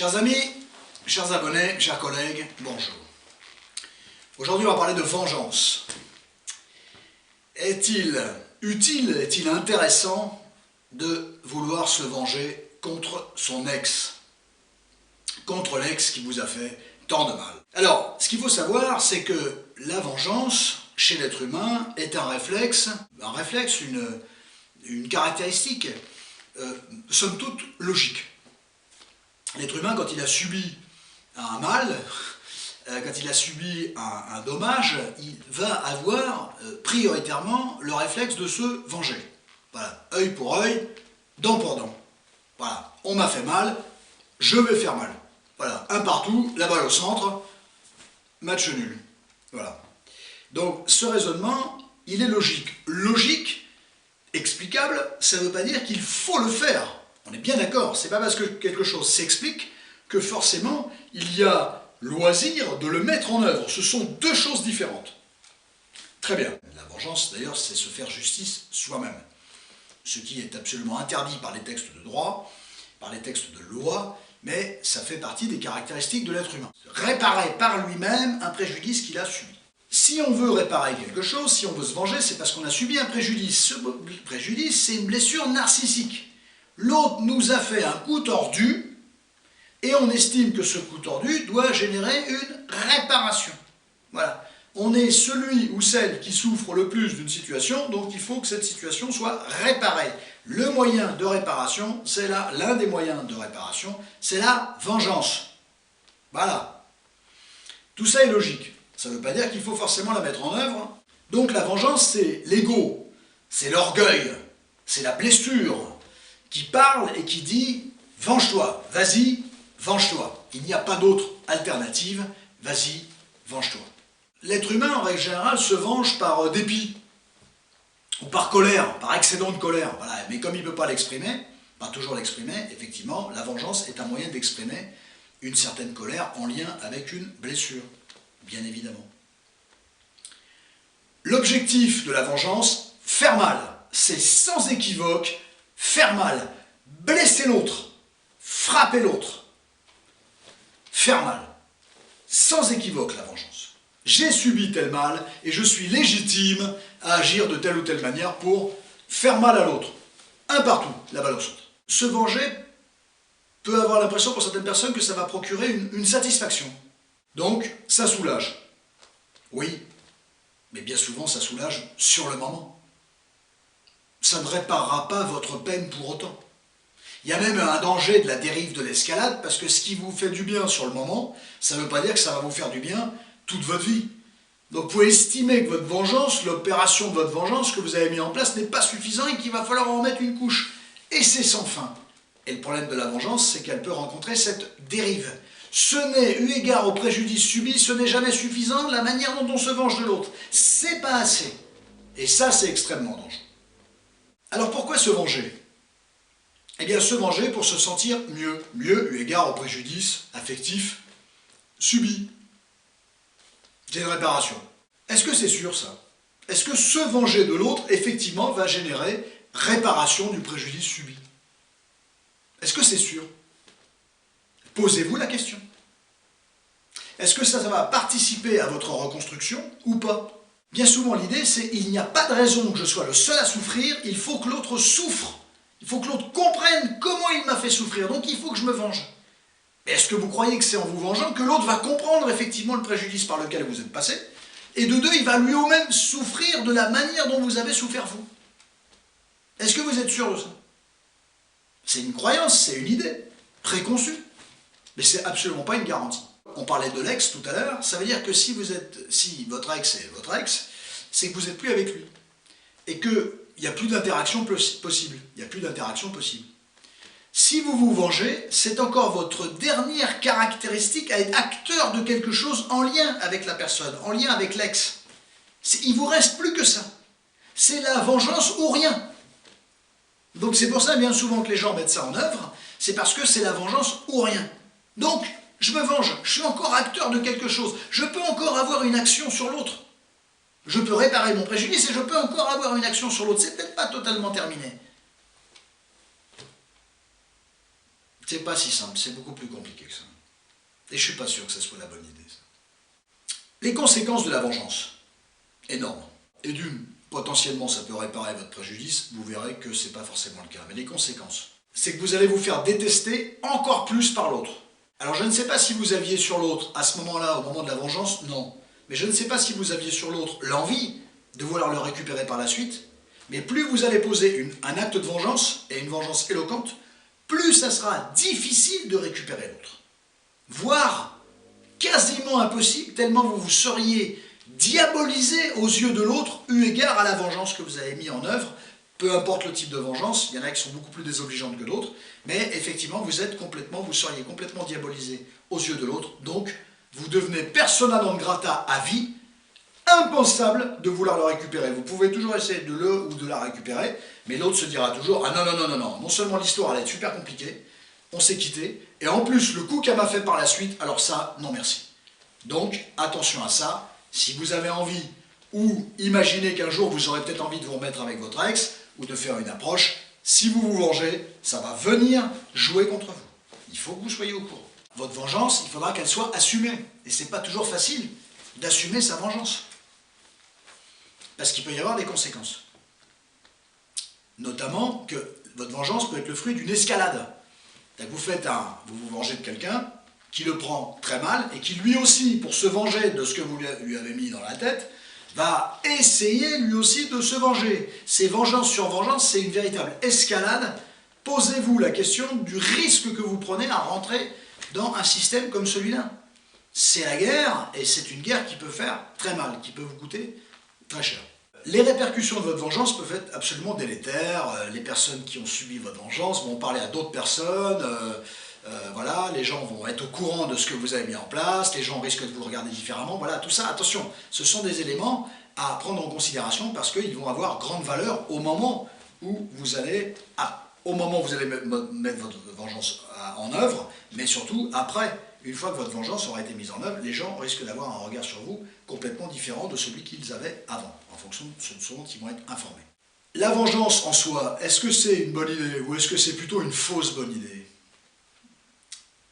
Chers amis, chers abonnés, chers collègues, bonjour. Aujourd'hui, on va parler de vengeance. Est-il utile, est-il intéressant de vouloir se venger contre son ex? Contre l'ex qui vous a fait tant de mal. Alors, ce qu'il faut savoir, c'est que la vengeance, chez l'être humain, est un réflexe, une caractéristique, somme toute, logique. L'être humain, quand il a subi un mal, quand il a subi un dommage, il va avoir prioritairement le réflexe de se venger. Voilà, œil pour œil, dent pour dent. Voilà, on m'a fait mal, je vais faire mal. Voilà, un partout, la balle au centre, match nul. Voilà. Donc ce raisonnement, il est logique. Logique, explicable, ça ne veut pas dire qu'il faut le faire. On est bien d'accord, c'est pas parce que quelque chose s'explique que forcément il y a loisir de le mettre en œuvre. Ce sont deux choses différentes. Très bien. La vengeance, d'ailleurs, c'est se faire justice soi-même. Ce qui est absolument interdit par les textes de droit, par les textes de loi, mais ça fait partie des caractéristiques de l'être humain. Réparer par lui-même un préjudice qu'il a subi. Si on veut réparer quelque chose, si on veut se venger, c'est parce qu'on a subi un préjudice. Ce préjudice, c'est une blessure narcissique. L'autre nous a fait un coup tordu, et on estime que ce coup tordu doit générer une réparation. Voilà. On est celui ou celle qui souffre le plus d'une situation, donc il faut que cette situation soit réparée. Le moyen de réparation, c'est l'un des moyens de réparation, c'est la vengeance. Voilà. Tout ça est logique. Ça ne veut pas dire qu'il faut forcément la mettre en œuvre. Donc la vengeance, c'est l'ego, c'est l'orgueil, c'est la blessure qui parle et qui dit « venge-toi, vas-y, venge-toi ». Il n'y a pas d'autre alternative, vas-y, venge-toi. L'être humain, en règle générale, se venge par dépit, ou par colère, par excédent de colère. Voilà. Mais comme il ne peut pas l'exprimer, pas toujours l'exprimer, effectivement, la vengeance est un moyen d'exprimer une certaine colère en lien avec une blessure, bien évidemment. L'objectif de la vengeance, faire mal, c'est sans équivoque faire mal, blesser l'autre, frapper l'autre, faire mal, sans équivoque la vengeance. J'ai subi tel mal et je suis légitime à agir de telle ou telle manière pour faire mal à l'autre. Un partout, la balle au centre. Se venger peut avoir l'impression pour certaines personnes que ça va procurer une satisfaction. Donc, ça soulage. Oui, mais bien souvent ça soulage sur le moment. Ça ne réparera pas votre peine pour autant. Il y a même un danger de la dérive de l'escalade, parce que ce qui vous fait du bien sur le moment, ça ne veut pas dire que ça va vous faire du bien toute votre vie. Donc vous pouvez estimer que votre vengeance, l'opération de votre vengeance que vous avez mis en place n'est pas suffisant et qu'il va falloir en remettre une couche. Et c'est sans fin. Et le problème de la vengeance, c'est qu'elle peut rencontrer cette dérive. Ce n'est, eu égard au préjudice subi, ce n'est jamais suffisant la manière dont on se venge de l'autre. C'est pas assez. Et ça, c'est extrêmement dangereux. Alors pourquoi se venger? Eh bien se venger pour se sentir mieux. Mieux eu égard au préjudice affectif subi. C'est une réparation. Est-ce que c'est sûr ça? Est-ce que se venger de l'autre, effectivement, va générer réparation du préjudice subi? Est-ce que c'est sûr? Posez-vous la question. Est-ce que ça va participer à votre reconstruction ou pas? Bien souvent l'idée c'est il n'y a pas de raison que je sois le seul à souffrir, il faut que l'autre souffre. Il faut que l'autre comprenne comment il m'a fait souffrir, donc il faut que je me venge. Mais est-ce que vous croyez que c'est en vous vengeant que l'autre va comprendre effectivement le préjudice par lequel vous êtes passé, et de deux, il va lui-même souffrir de la manière dont vous avez souffert vous? Est-ce que vous êtes sûr de ça? C'est une croyance, c'est une idée préconçue, mais c'est absolument pas une garantie. On parlait de l'ex tout à l'heure, ça veut dire que si votre ex est votre ex, c'est que vous n'êtes plus avec lui. Et qu'il n'y a plus d'interaction possible. Il n'y a plus d'interaction possible. Si vous vous vengez, c'est encore votre dernière caractéristique à être acteur de quelque chose en lien avec la personne, en lien avec l'ex. Il ne vous reste plus que ça. C'est la vengeance ou rien. Donc c'est pour ça bien souvent que les gens mettent ça en œuvre, c'est parce que c'est la vengeance ou rien. Donc, je me venge, je suis encore acteur de quelque chose, je peux encore avoir une action sur l'autre. Je peux réparer mon préjudice et je peux encore avoir une action sur l'autre, c'est peut-être pas totalement terminé. C'est pas si simple, c'est beaucoup plus compliqué que ça. Et je suis pas sûr que ce soit la bonne idée, ça. Les conséquences de la vengeance, énormes. Et d'une, potentiellement ça peut réparer votre préjudice, vous verrez que c'est pas forcément le cas. Mais les conséquences, c'est que vous allez vous faire détester encore plus par l'autre. Alors je ne sais pas si vous aviez sur l'autre, à ce moment-là, au moment de la vengeance, non. Mais je ne sais pas si vous aviez sur l'autre l'envie de vouloir le récupérer par la suite, mais plus vous allez poser un acte de vengeance, et une vengeance éloquente, plus ça sera difficile de récupérer l'autre. Voire quasiment impossible, tellement vous vous seriez diabolisé aux yeux de l'autre, eu égard à la vengeance que vous avez mis en œuvre. Peu importe le type de vengeance, il y en a qui sont beaucoup plus désobligeantes que d'autres, mais effectivement, vous seriez complètement diabolisé aux yeux de l'autre, donc vous devenez persona non grata à vie, impensable de vouloir le récupérer. Vous pouvez toujours essayer de le ou de la récupérer, mais l'autre se dira toujours « Ah non, non, non, non, non, non seulement l'histoire allait être super compliquée, on s'est quitté, et en plus, le coup qu'elle m'a fait par la suite, alors ça, non merci. » Donc, attention à ça, si vous avez envie, ou imaginez qu'un jour vous aurez peut-être envie de vous remettre avec votre ex, ou de faire une approche, si vous vous vengez, ça va venir jouer contre vous. Il faut que vous soyez au courant. Votre vengeance, il faudra qu'elle soit assumée. Et c'est pas toujours facile d'assumer sa vengeance. Parce qu'il peut y avoir des conséquences. Notamment que votre vengeance peut être le fruit d'une escalade. Vous vous vengez de quelqu'un qui le prend très mal et qui lui aussi, pour se venger de ce que vous lui avez mis dans la tête, va essayer lui aussi de se venger. C'est vengeance sur vengeance, c'est une véritable escalade. Posez-vous la question du risque que vous prenez à rentrer dans un système comme celui-là. C'est la guerre, et c'est une guerre qui peut faire très mal, qui peut vous coûter très cher. Les répercussions de votre vengeance peuvent être absolument délétères. Les personnes qui ont subi votre vengeance vont parler à d'autres personnes. Voilà, les gens vont être au courant de ce que vous avez mis en place, les gens risquent de vous regarder différemment. Voilà, tout ça, attention, ce sont des éléments à prendre en considération parce qu'ils vont avoir grande valeur au moment où vous allez mettre votre vengeance en œuvre, mais surtout après. Une fois que votre vengeance aura été mise en œuvre, les gens risquent d'avoir un regard sur vous complètement différent de celui qu'ils avaient avant, en fonction de ce dont ils vont être informés. La vengeance en soi, est-ce que c'est une bonne idée ou est-ce que c'est plutôt une fausse bonne idée?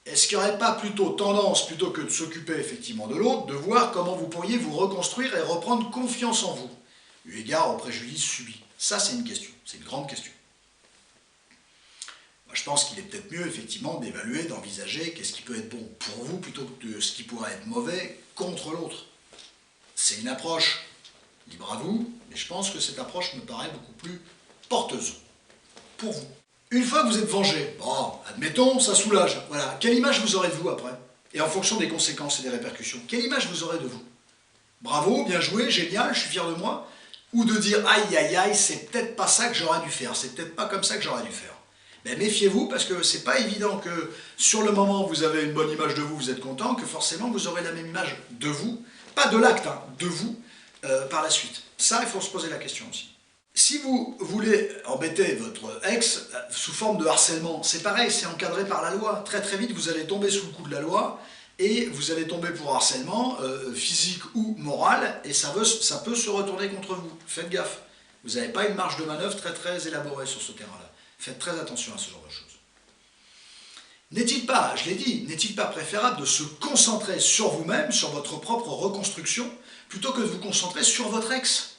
Est-ce qu'il n'y aurait pas plutôt tendance, plutôt que de s'occuper effectivement de l'autre, de voir comment vous pourriez vous reconstruire et reprendre confiance en vous, eu égard au préjudice subi? Ça, c'est une question, c'est une grande question. Moi, je pense qu'il est peut-être mieux, effectivement, d'évaluer, d'envisager qu'est-ce qui peut être bon pour vous plutôt que ce qui pourrait être mauvais contre l'autre. C'est une approche libre à vous, mais je pense que cette approche me paraît beaucoup plus porteuse pour vous. Une fois que vous êtes vengé, bon, admettons, ça soulage. Voilà. Quelle image vous aurez de vous après? Et en fonction des conséquences et des répercussions, quelle image vous aurez de vous? Bravo, bien joué, génial, je suis fier de moi. Ou de dire, aïe, aïe, aïe, c'est peut-être pas ça que j'aurais dû faire, c'est peut-être pas comme ça que j'aurais dû faire. Mais méfiez-vous parce que c'est pas évident que sur le moment vous avez une bonne image de vous, vous êtes content, que forcément vous aurez la même image de vous, pas de l'acte, hein, de vous, par la suite. Ça, il faut se poser la question aussi. Si vous voulez embêter votre ex sous forme de harcèlement, c'est pareil, c'est encadré par la loi. Très très vite, vous allez tomber sous le coup de la loi et vous allez tomber pour harcèlement physique ou moral et ça peut se retourner contre vous. Faites gaffe. Vous n'avez pas une marge de manœuvre très très élaborée sur ce terrain-là. Faites très attention à ce genre de choses. N'est-il pas, je l'ai dit, n'est-il pas préférable de se concentrer sur vous-même, sur votre propre reconstruction, plutôt que de vous concentrer sur votre ex?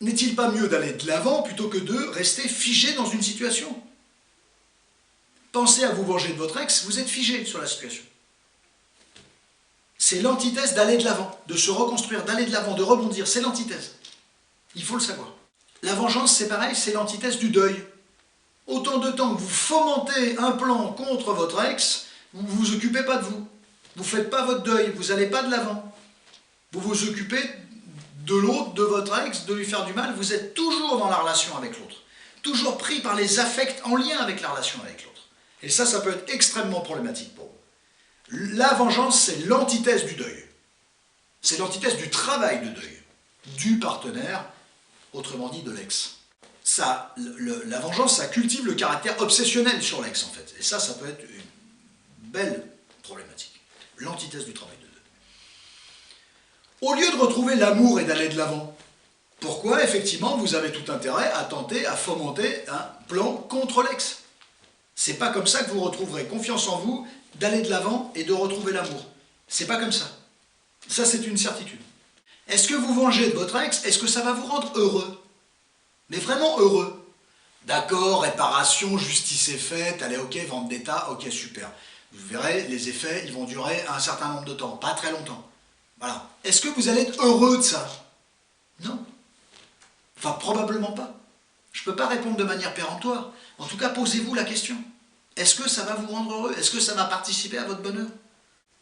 N'est-il pas mieux d'aller de l'avant plutôt que de rester figé dans une situation? Pensez à vous venger de votre ex, vous êtes figé sur la situation. C'est l'antithèse d'aller de l'avant, de se reconstruire, d'aller de l'avant, de rebondir, c'est l'antithèse. Il faut le savoir. La vengeance, c'est pareil, c'est l'antithèse du deuil. Autant de temps que vous fomentez un plan contre votre ex, vous ne vous occupez pas de vous. Vous ne faites pas votre deuil, vous n'allez pas de l'avant. Vous vous occupez de l'autre, de votre ex, de lui faire du mal, vous êtes toujours dans la relation avec l'autre. Toujours pris par les affects en lien avec la relation avec l'autre. Et ça peut être extrêmement problématique pour vous. La vengeance, c'est l'antithèse du deuil. C'est l'antithèse du travail de deuil, du partenaire, autrement dit de l'ex. La vengeance, ça cultive le caractère obsessionnel sur l'ex, en fait. Et ça peut être une belle problématique. L'antithèse du travail de deuil. Au lieu de retrouver l'amour et d'aller de l'avant, pourquoi, effectivement, vous avez tout intérêt à tenter, à fomenter un plan contre l'ex? C'est pas comme ça que vous retrouverez confiance en vous, d'aller de l'avant et de retrouver l'amour. C'est pas comme ça. Ça, c'est une certitude. Est-ce que vous vengez de votre ex? Est-ce que ça va vous rendre heureux? Mais vraiment heureux. D'accord, réparation, justice est faite, allez, ok, vente d'État, ok, super. Vous verrez, les effets, ils vont durer un certain nombre de temps, pas très longtemps. Voilà. Est-ce que vous allez être heureux de ça? Non. Enfin, probablement pas. Je ne peux pas répondre de manière péremptoire. En tout cas, posez-vous la question. Est-ce que ça va vous rendre heureux? Est-ce que ça va participer à votre bonheur?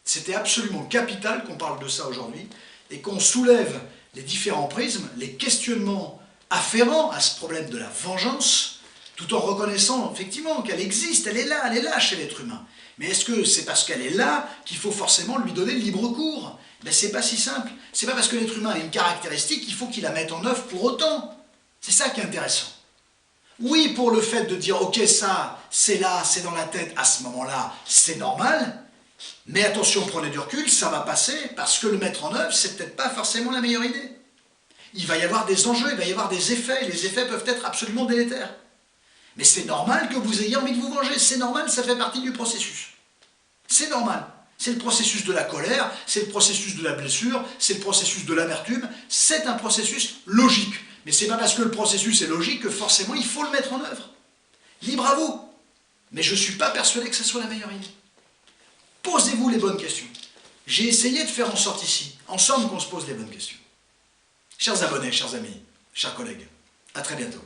C'était absolument capital qu'on parle de ça aujourd'hui et qu'on soulève les différents prismes, les questionnements afférents à ce problème de la vengeance, tout en reconnaissant effectivement qu'elle existe, elle est là chez l'être humain. Mais est-ce que c'est parce qu'elle est là qu'il faut forcément lui donner le libre cours? Ben, c'est pas si simple. C'est pas parce que l'être humain a une caractéristique qu'il faut qu'il la mette en œuvre pour autant. C'est ça qui est intéressant. Oui, pour le fait de dire, ok, ça, c'est là, c'est dans la tête, à ce moment-là, c'est normal, mais attention, prenez du recul, ça va passer, parce que le mettre en œuvre, c'est peut-être pas forcément la meilleure idée. Il va y avoir des enjeux, il va y avoir des effets, et les effets peuvent être absolument délétères. Mais c'est normal que vous ayez envie de vous venger, c'est normal, ça fait partie du processus. C'est normal. C'est le processus de la colère, c'est le processus de la blessure, c'est le processus de l'amertume, c'est un processus logique. Mais c'est pas parce que le processus est logique que forcément il faut le mettre en œuvre. Libre à vous. Mais je ne suis pas persuadé que ce soit la meilleure idée. Posez-vous les bonnes questions. J'ai essayé de faire en sorte ici, ensemble, qu'on se pose les bonnes questions. Chers abonnés, chers amis, chers collègues, à très bientôt.